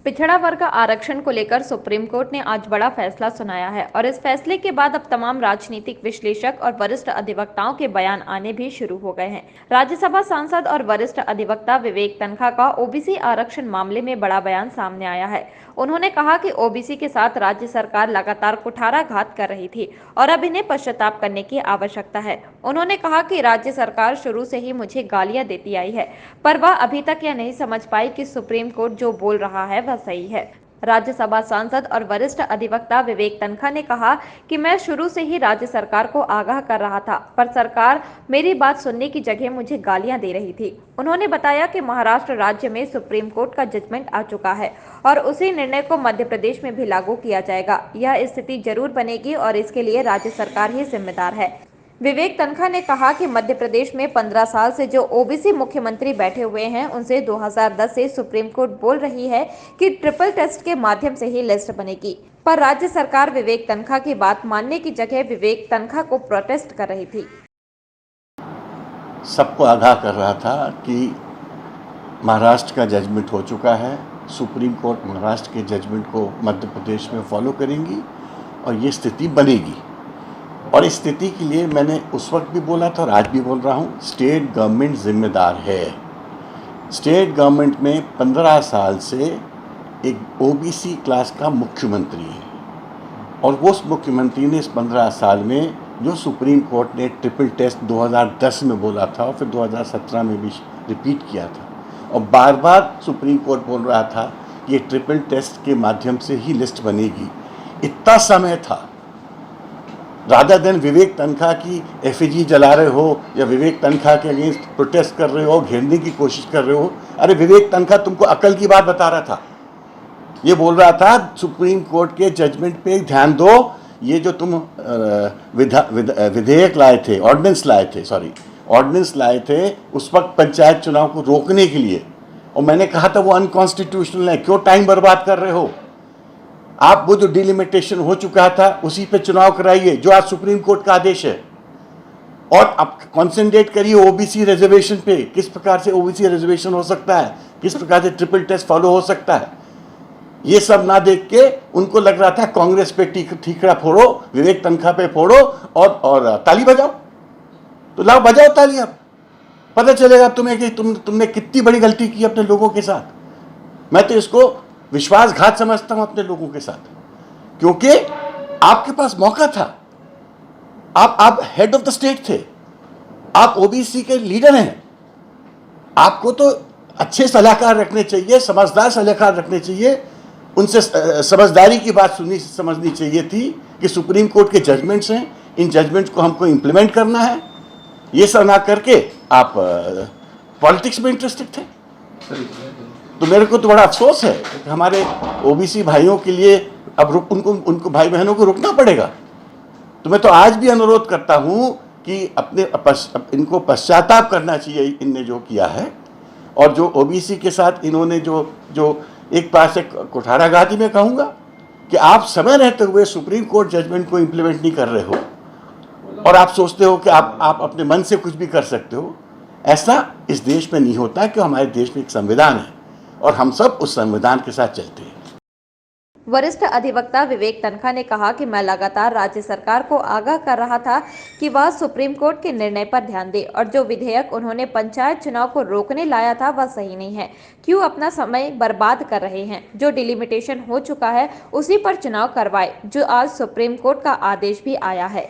पिछड़ा वर्ग आरक्षण को लेकर सुप्रीम कोर्ट ने आज बड़ा फैसला सुनाया है और इस फैसले के बाद अब तमाम राजनीतिक विश्लेषक और वरिष्ठ अधिवक्ताओं के बयान आने भी शुरू हो गए हैं। राज्यसभा सांसद और वरिष्ठ अधिवक्ता विवेक तन्खा का ओबीसी आरक्षण मामले में बड़ा बयान सामने आया है। उन्होंने कहा कि ओबीसी के साथ राज्य सरकार लगातार कुठाराघात कर रही थी और अब इन्हें पश्चाताप करने की आवश्यकता है। उन्होंने कहा कि राज्य सरकार शुरू से ही मुझे गालियां देती आई है, पर वह अभी तक यह नहीं समझ पाई कि सुप्रीम कोर्ट जो बोल रहा है वह सही है। राज्यसभा सांसद और वरिष्ठ अधिवक्ता विवेक तन्खा ने कहा कि मैं शुरू से ही राज्य सरकार को आगाह कर रहा था, पर सरकार मेरी बात सुनने की जगह मुझे गालियां दे रही थी। उन्होंने बताया कि महाराष्ट्र राज्य में सुप्रीम कोर्ट का जजमेंट आ चुका है और उसी निर्णय को मध्य प्रदेश में भी लागू किया जाएगा। यह स्थिति जरूर बनेगी और इसके लिए राज्य सरकार ही जिम्मेदार है। विवेक तन्खा ने कहा कि मध्य प्रदेश में 15 साल से जो ओबीसी मुख्यमंत्री बैठे हुए हैं, उनसे 2010 से सुप्रीम कोर्ट बोल रही है कि ट्रिपल टेस्ट के माध्यम से ही लिस्ट बनेगी, पर राज्य सरकार विवेक तन्खा की बात मानने की जगह विवेक तन्खा को प्रोटेस्ट कर रही थी। सबको आगाह कर रहा था कि महाराष्ट्र का जजमेंट हो चुका है, सुप्रीम कोर्ट महाराष्ट्र के जजमेंट को मध्य प्रदेश में फॉलो करेंगी और ये स्थिति बनेगी। और इस स्थिति के लिए मैंने उस वक्त भी बोला था और आज भी बोल रहा हूँ, स्टेट गवर्नमेंट जिम्मेदार है। स्टेट गवर्नमेंट में 15 साल से एक ओबीसी क्लास का मुख्यमंत्री है और वो उस मुख्यमंत्री ने इस 15 साल में जो सुप्रीम कोर्ट ने ट्रिपल टेस्ट 2010 में बोला था और फिर 2017 में भी रिपीट किया था और बार बार सुप्रीम कोर्ट बोल रहा था कि ये ट्रिपल टेस्ट के माध्यम से ही लिस्ट बनेगी। इतना समय था, रादर देन विवेक तन्खा की एफिजी जला रहे हो या विवेक तन्खा के अगेंस्ट प्रोटेस्ट कर रहे हो, घेरने की कोशिश कर रहे हो। अरे विवेक तन्खा तुमको अकल की बात बता रहा था, ये बोल रहा था सुप्रीम कोर्ट के जजमेंट पे ध्यान दो। ये जो तुम विधेयक लाए थे, ऑर्डिनेंस लाए थे उस वक्त पंचायत चुनाव को रोकने के लिए, और मैंने कहा था वो अनकॉन्स्टिट्यूशनल है, क्यों टाइम बर्बाद कर रहे हो आप। वो जो डिलिमिटेशन हो चुका था उसी पे चुनाव कराइए, जो आज सुप्रीम कोर्ट का आदेश है, और अब कॉन्सेंट्रेट करिए ओबीसी रिजर्वेशन पे। किस प्रकार से ओबीसी रिजर्वेशन हो सकता है, किस प्रकार से ट्रिपल टेस्ट फॉलो हो सकता है, ये सब ना देख के उनको लग रहा था कांग्रेस पे ठीकरा फोड़ो, विवेक तन्खा पे फोड़ो और ताली बजाओ। तो लाओ बजाओ ताली, अब पता चलेगा तुम्हें कि तुमने कितनी बड़ी गलती की अपने लोगों के साथ। मैं तो इसको विश्वासघात समझता हूं अपने लोगों के साथ, क्योंकि आपके पास मौका था, आप हेड ऑफ द स्टेट थे, आप ओबीसी के लीडर हैं, आपको तो अच्छे सलाहकार रखने चाहिए, समझदार सलाहकार रखने चाहिए, उनसे समझदारी की बात समझनी चाहिए थी कि सुप्रीम कोर्ट के जजमेंट्स हैं, इन जजमेंट्स को हमको इंप्लीमेंट करना है। ये सब ना करके आप पॉलिटिक्स में इंटरेस्टेड थे। तो मेरे को तो बड़ा अफसोस है कि हमारे ओबीसी भाइयों के लिए अब उनको भाई बहनों को रुकना पड़ेगा। तो मैं तो आज भी अनुरोध करता हूं कि इनको पश्चाताप करना चाहिए इनने जो किया है, और जो ओबीसी के साथ इन्होंने जो एक पास से कुठाराघाती में कहूँगा कि आप समय रहते हुए सुप्रीम कोर्ट जजमेंट को इम्प्लीमेंट नहीं कर रहे हो और आप सोचते हो कि आप अपने मन से कुछ भी कर सकते हो। ऐसा इस देश में नहीं होता, कि हमारे देश में एक संविधान है और हम सब उस संविधान के साथ चलते हैं। वरिष्ठ अधिवक्ता विवेक तन्खा ने कहा कि मैं लगातार राज्य सरकार को आगाह कर रहा था कि वह सुप्रीम कोर्ट के निर्णय पर ध्यान दे और जो विधेयक उन्होंने पंचायत चुनाव को रोकने लाया था वह सही नहीं है। क्यों अपना समय बर्बाद कर रहे हैं, जो डिलिमिटेशन हो चुका है उसी पर चुनाव करवाए, जो आज सुप्रीम कोर्ट का आदेश भी आया है।